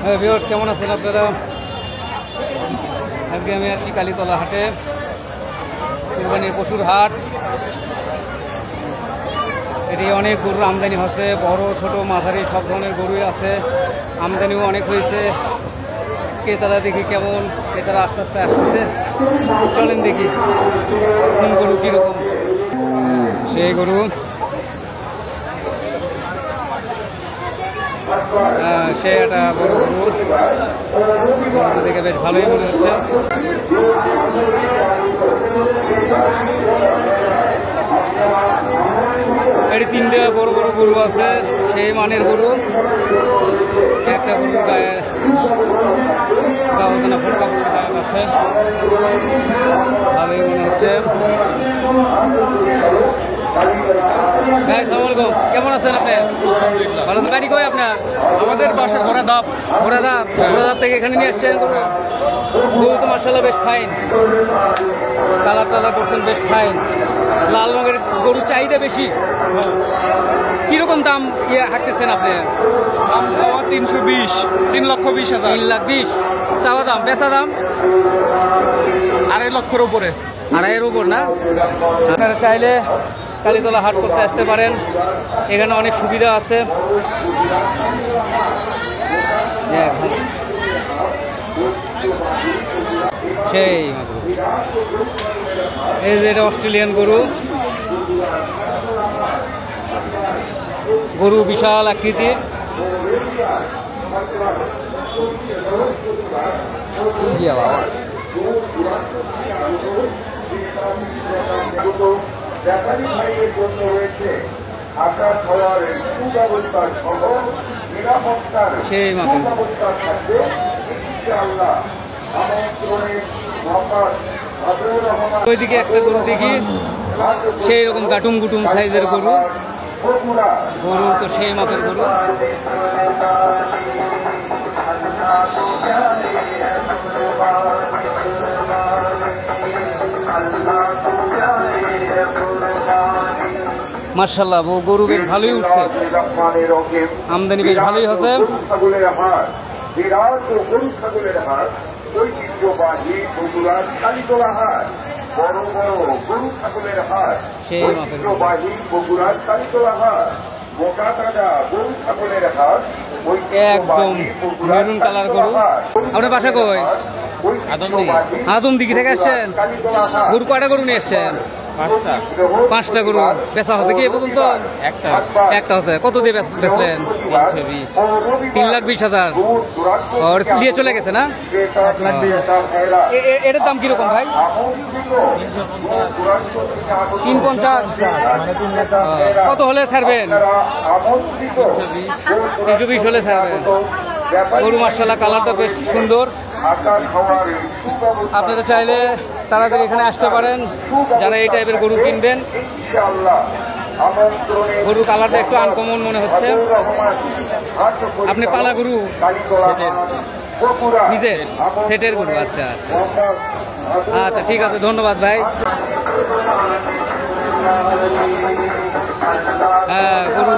হ্যাঁ ভিউয়ার্স, কেমন আছেন আপনারা? আজকে আমি আসছি কালীতলা হাটে, কুরবানির পশুর হাট। এটি অনেক গরুর আমদানি হচ্ছে, বড় ছোট মাঝারি সব ধরনের গরুই আছে, আমদানিও অনেক হয়েছে। ক্রেতারা দেখি কেমন, ক্রেতারা আস্তে আস্তে আসতেছে। চলেন দেখি কোন গরু কীরকম। সেই গরু সে একটা বড় গরু, দেখে বেশ ভালোই মনে হচ্ছে। এটি তিনটে বড় বড় গরু আছে, সেই মানের গরু। একটা গরু গায়ে গাওয়ানা ফোটকা আছে, ভালোই মনে হচ্ছে। ভাই আসসালামু আলাইকুম, কেমন আছেন আপনি? ভালো আছেন? বাড়ি কই আপনার? আমাদের বাসা ঘোড়াধাপ। ঘোড়াধাপ থেকে এখানে নিয়ে আসছেন গরু তো মাশাআল্লাহ বেশ ফাইন, কালার টালার করছেন বেশ ফাইন। লাল রঙের গরুর চাহিদা বেশি। কিরকম দাম হাঁকতেছেন আপনি? দাম চাওয়া 320, 3,20,000। 3,20,000 চাওয়া দাম, বেচা দাম 2.5 লক্ষের উপরে। 2.5-এর উপর না? আপনারা চাইলে কালীতলা হাট করতে আসতে পারেন, এখানে অনেক সুবিধা আছে। সেই এই যে এটা অস্ট্রেলিয়ান গরু, গরু বিশাল আকৃতি। বাবা সেই মতো ওইদিকে একটা গরু দেখি, সেই রকম গাটুম গুটুম সাইজের গরু। গরু তো সেই মাপের গরু। মাশাআল্লাহ, গরু বেশ ভালোই উঠছে, আমদানি বেশ ভালোই হচ্ছে। সেই মাপের একদম মেরুন কালার গরু। আপনার বাসা কই? আদমদিঘি থেকে আসছেন? গরু কয়টা গরু নিয়ে আসছেন? 5টা গরু বেচা হচ্ছে কি পর্যন্ত? একটা হচ্ছে। কত দিয়ে বেচলেন? 3,20,000 দিয়ে চলে গেছে না? এটার দাম কিরকম ভাই? 350। কত হলে ছাড়বেন? 320 হলে ছাড়বেন। গরু মাশাআল্লাহ কালারটা বেশ সুন্দর। আপনারা চাইলে তাড়াতাড়ি এখানে আসতে পারেন যারা এই টাইপের গরু কিনবেন। গরু কালারটা একটু আনকমন মনে হচ্ছে। আপনি পালা গরু নিজের সেটের গরু? আচ্ছা আচ্ছা আচ্ছা, ঠিক আছে, ধন্যবাদ ভাই। হ্যাঁ, গরু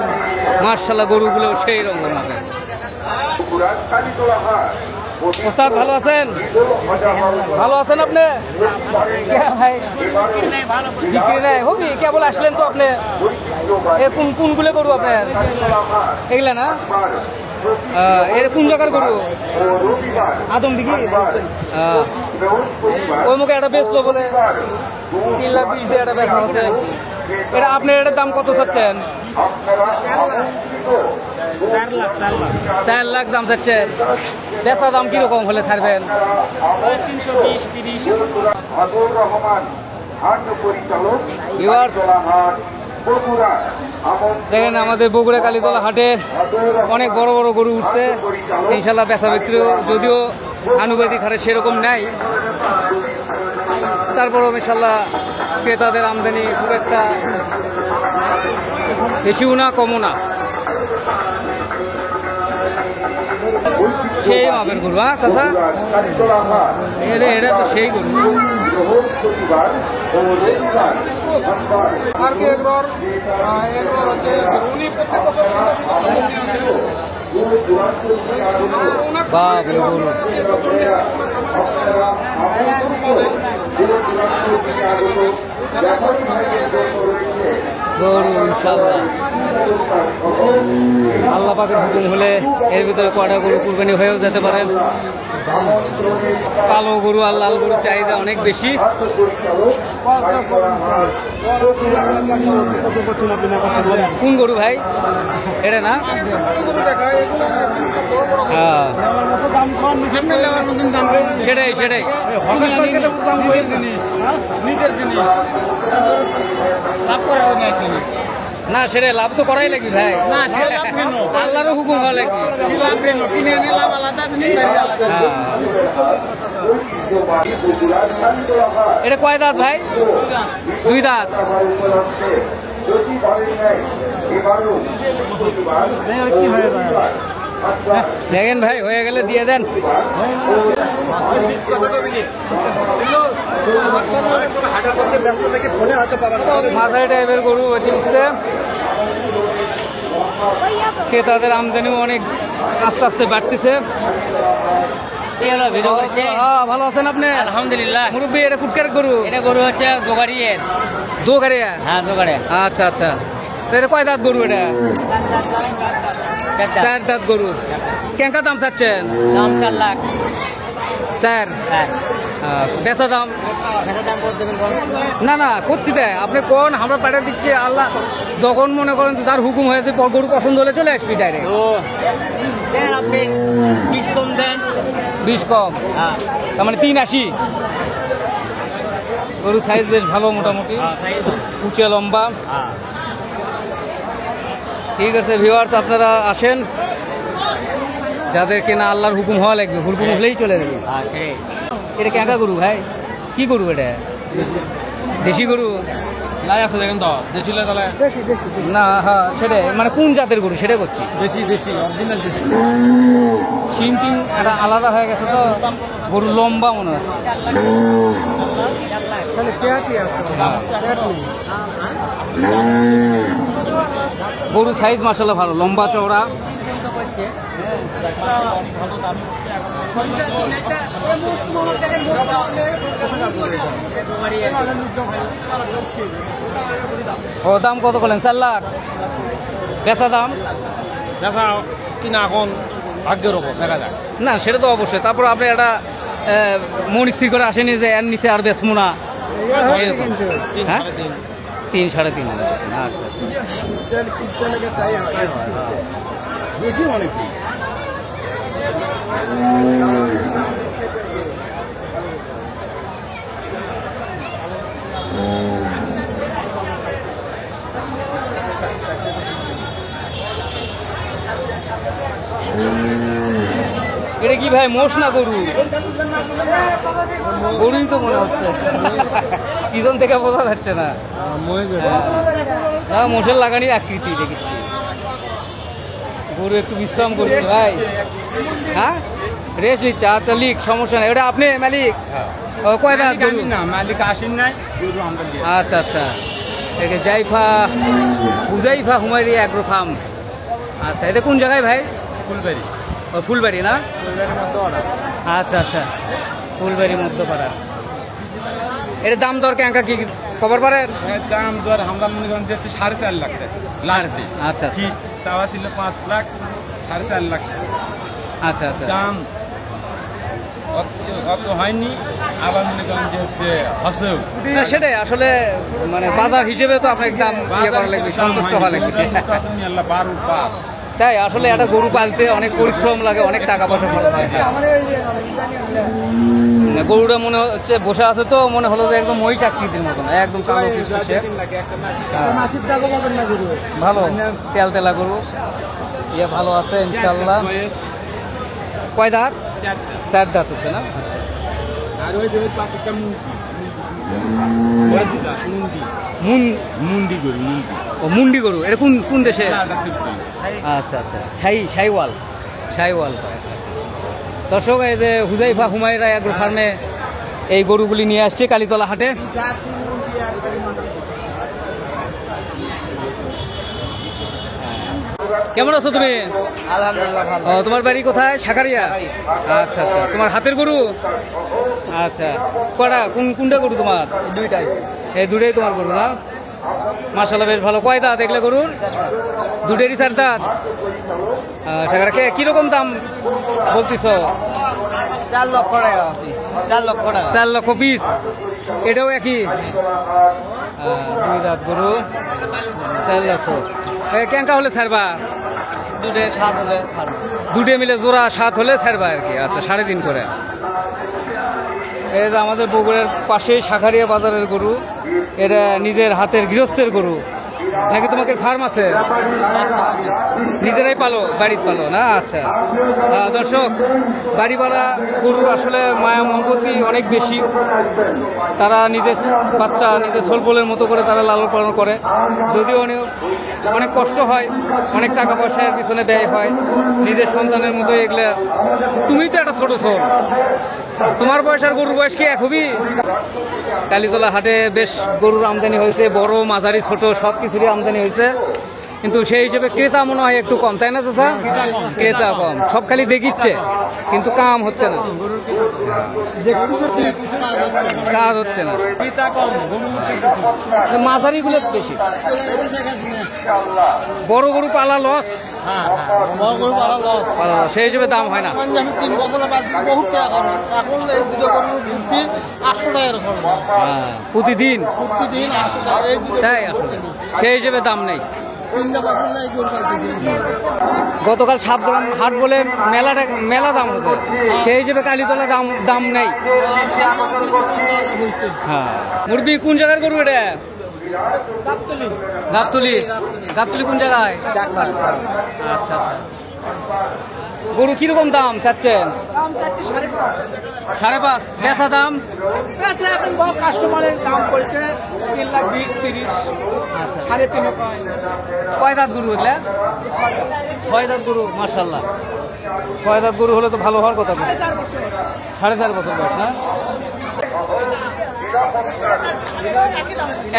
মাশাআল্লাহ গরুগুলো সেই রকম হবে। ওস্তাদ ভালো আছেন? ভালো আছেন আপনি? ভাই বিক্রি নেই হবি কেবল আসলেন তো আপনি? কোনগুলো গরু আপনার? এগুলা না? এর কোন জায়গার গরু? আদমদিঘি? ওই মুখে একটা বেচলো বলে 3,20,000 দিয়ে একটা বেচা হচ্ছে। এটা আপনার এটার দাম কত চাচ্ছেন? 4 লাখ দাম চাচ্ছেন। বেচা দাম কিরকম হলে ছাড়বেন? 320-30। দেখেন আমাদের বগুড়া কালীতলা হাটে অনেক বড় বড় গরু উঠছে। ইনশাল্লাহ বেচা বিক্রি যদিও আনুপাতিক হারে সেরকম নাই, তারপরও ইনশাল্লাহ ক্রেতাদের আমদানি খুব একটা বেশিও না কমও না। সেই মাপের গরু। হ্যাঁ চাচা, এটা তো সেই গরু। আর কি এগুলোর হচ্ছে উনি প্রত্যেক বছর বাপরে গরু গরু ইনশাল্লাহ আল্লাহ পাকের হুকুম হলে এর ভিতরে কয়টা গরু কুরবানি হয়েও যেতে পারে। কালো গরু আর লাল গরুর চাহিদা অনেক বেশি। কোন গরু ভাই এটা না? হ্যাঁ সেটাই সেটাই না, সেটা লাভ তো করাই লাগবে ভাই, আল্লাহরও হুকুম হওয়া লাগবে। এটা কয় দাঁত ভাই? 2 দাঁত। দেখেন ভাই হয়ে গেলে দিয়ে দেন। মাথায় টাইপের গরু হচ্ছে, ক্রেতাদের আমদানিও অনেক আস্তে আস্তে বাড়তেছে। ভালো আছেন আপনি? আলহামদুলিল্লাহ। মুরব্বী এটা কুটকার গরু? এটা গরু হচ্ছে দোগাড়িয়ের। দোগাড়িয়া? হ্যাঁ দোগাড়িয়া। আচ্ছা আচ্ছা, এটা কয় দাঁত গরু? এটা 4 দাঁত গরু। কেঙ্কা দাম চাচ্ছেন? দাম 4 লাখ। স্যার বেচা দাম? বেচা দাম করে দেবেন কোন? না না করছি তাই, আপনি কোন আমরা পাঠিয়ে দিচ্ছি। আল্লাহ যখন মনে করেন তার হুকুম হয়েছে গরু পছন্দ হলে চলে আসবি ডাইরেক্ট। ও দেন আপনি 20 কম দেন। 20 কম? হ্যাঁ তার মানে 380। গরু সাইজ বেশ ভালো, মোটামুটি উঁচে লম্বা। ঠিক আছে ভিউয়ার্স, আপনারা আসেন, যাদের কেনা আল্লাহর হুকুম হওয়া লাগবে, হুকুম হলেই চলে যাবে। এটা কেঁকা গরু ভাই? কি গরু এটা? দেশি গরু? লাই আছে দেখেন তো, দেশি লাই তাহলে না হ্যাঁ সেটাই, মানে কোন জাতের গরু সেটা করছি। দেশি দেশি অরিজিনাল দেশি। শিং টিং এটা আলাদা হয়ে গেছে তো, গরু লম্বা মনে হচ্ছে। গরু সাইজ মাশাআল্লাহ ভালো, লম্বা চওড়া। ও দাম কত করলেন? 4 লাখ বেচা দাম? দেখা কিনা এখন ভাগ্যের ওপর দেখা যায়। না সেটা তো অবশ্যই, তারপর আপনি একটা মন স্থির করে আসেনি যে এর নিচে আর বেচবো না। হ্যাঁ 3 সাড়ে 3। আচ্ছা এটা কি ভাই মোষ না গরু? গরুই তো মনে হচ্ছে, পিছন থেকে বোঝা যাচ্ছে না। না মোষের লাগানি আকৃতি দেখেছি। গরু একটু বিশ্রাম করছে ভাই। হ্যাঁ রেস্ট নিচ্ছে। আচ্ছা লিক, সমস্যা নেই। ওটা আপনি মালিক? কয় দাঁত গরু? না মালিক আসেন নাই, গরু আমরা দিয়ে। আচ্ছা আচ্ছা, একে হুজাইফা হুমায়রা অ্যাগ্রো ফার্ম। আচ্ছা এটা কোন জায়গায় ভাই? ফুলবাড়ি। ও ফুলবাড়ি না? আচ্ছা আচ্ছা, ফুলবাড়ি মধ্যপাড়া। এর দাম দর কেঙ্কা কি খবর পারেন? দাম দর আমরা মনে করেন যে 4.5 লাখ লাস্টে। আচ্ছা কি চাওয়া ছিল 5 লাখ, 4.5 লাখ। আচ্ছা আচ্ছা, দাম অত হয়নি, আবার মনে করেন যে হচ্ছে হসেও না সেটাই আসলে মানে বাজার হিসেবে তো আপনার দাম ইয়ে করা লাগবে, সন্তুষ্ট হওয়া লাগবে। আল্লাহ 12 পার। তাই আসলে একটা গরু পালতে অনেক পরিশ্রম লাগে, অনেক টাকা পয়সা খরচ হয়। গরুটা মনে হচ্ছে বসে আছে তো মনে হলো যে একদম মহিষ আকৃতির মতন, একদম কালো পিছনে। ভালো তেল তেলা গরু, ইয়ে ভালো আছে ইনশাল্লাহ। কয় দাঁত? 4 দাঁত হচ্ছে না? আর ওই যে পাঁচটা মুন্ডি গরু। ও মুন্ডি গরু, এটা কোন কোন দেশে? আচ্ছা আচ্ছা, শাইওয়াল। দর্শক এই যে হুজাইফা হুমায়রা অ্যাগ্রো ফার্মে এই গরুগুলি নিয়ে আসছে কালীতলা হাটে। কেমন আছো তুমি? আলহামদুলিল্লাহ ভালো। ও, তোমার বাড়ি কোথায়? সাকারিয়া। আচ্ছা আচ্ছা, তোমার হাতের গরু? আচ্ছা, কটা কোনটা গরু তোমার? দুইটাই। এই দুটোই তোমার গরু না? মাশাআল্লাহ, বেশ ভালো। কয় দাঁত এগুলো গরুর? দুটোরই 4 দাঁত। সাকারা কিরকম দাম বলতিছ? 4 লক্ষ টাকা পিস। 4 লক্ষ টাকা। 4 লক্ষ পিস। এটাও একই? 2 দাঁত গরু, 4 লক্ষ। কেঙ্কা হলে ছাড়বা? দুটে 7 হলে ছাড়ব। দুটে মিলে জোড়া 7 হলে ছাড়বা আর কি। আচ্ছা, 3.5 করে। এটা আমাদের বগুড়ার পাশেই শাখারিয়া বাজারের গরু। এটা নিজের হাতের গৃহস্থের গরু নাকি তোমাকে ফার্ম আছে? নিজেরাই পালো, বাড়িতে পালো না? আচ্ছা। দর্শক, বাড়িওয়ালা গরু আসলে মায়া মহব্বতি অনেক বেশি। তারা নিজের বাচ্চা নিজের ছোলবোলের মতো করে তারা লালন পালন করে। যদিও অনেক কষ্ট হয়, অনেক টাকা পয়সার পিছনে ব্যয় হয়, নিজের সন্তানের মতো এগুলো। তুমি তো একটা ছোট ছোল, তোমার বয়স আর গরুর বয়স কি এক হবি? কালীতলা হাটে বেশ গরুর আমদানি হয়েছে, বড় মাঝারি ছোট সব কিছুরই আমদানি হয়েছে, কিন্তু সেই হিসেবে ক্রেতা মনে হয় একটু কম, তাই না চাচা? ক্রেতা কম, সব খালি দেখিচ্ছে কিন্তু কাম হচ্ছে না, কাজ হচ্ছে না। মাঝারি গুলো বেশি, বড় গরু পালা লস, পালা লস, সেই হিসেবে দাম হয় না। 3 বছর বহুত টাকা খরচ। এখন এই দুটো গরুর ভর্তি 800 টাকার খরচ। প্রতিদিন প্রতিদিন 800 টাকা। এই দুটো তাই আসলে সেই হিসেবে দাম নেই। 3 বছর লাই গরু পাইতেছি। গতকাল সাতগ্রাম হাট বলে মেলা দাম হচ্ছে, সেই হিসেবে কালীতলা দাম নেই। হ্যাঁ, মুরবি কোন জায়গার গরু এটা? গাবতলি। গাবতলি কোন জায়গায়? আচ্ছা আচ্ছা। গরু কিরকম দাম চাচ্ছেন? 5.5। বেচা দাম? কাস্টমারের দাম পড়ছে 3,20,30। আচ্ছা। 3.5 কয় দাঁত গরু এগুলা? 6 দাঁত গরু। মাশাআল্লাহ, 6 দাঁত গরু হলে তো ভালো হওয়ার কথা। 4.5 বছর বয়স না?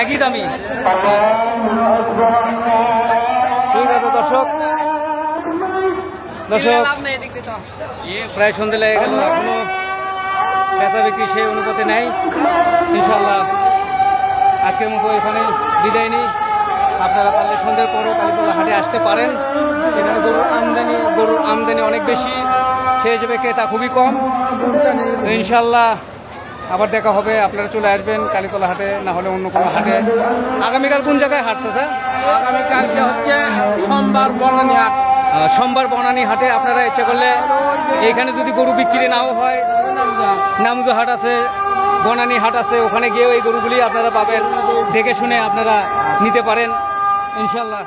একই দামি। ঠিক আছে দর্শক, প্রায় সন্ধে লেগে গেল, এখনো বেচা বিক্রি সেই অনুপাতে নেই। ইনশাল্লাহ আজকের মতো এখানে বিদায় নিই। আপনারা পারলে সন্ধ্যের পরও কালীতলা হাটে আসতে পারেন। এখানে গরুর আমদানি অনেক বেশি, সেই হিসেবে ক্রেতা খুবই কম। ইনশাল্লাহ আবার দেখা হবে, আপনারা চলে আসবেন কালীতলা হাটে, না হলে অন্য কোনো হাটে। আগামীকাল কোন জায়গায় হাট আছে? আগামীকালকে হচ্ছে সোমবার বনানী হাট। সোমবার বনানী হাটে আপনারা ইচ্ছে করলে, এইখানে যদি গরু বিক্রি নাও হয়, নামজো হাট আছে, বনানী হাট আছে, ওখানে গিয়েও এই গরুগুলি আপনারা পাবেন। দেখে শুনে আপনারা নিতে পারেন ইনশাল্লাহ।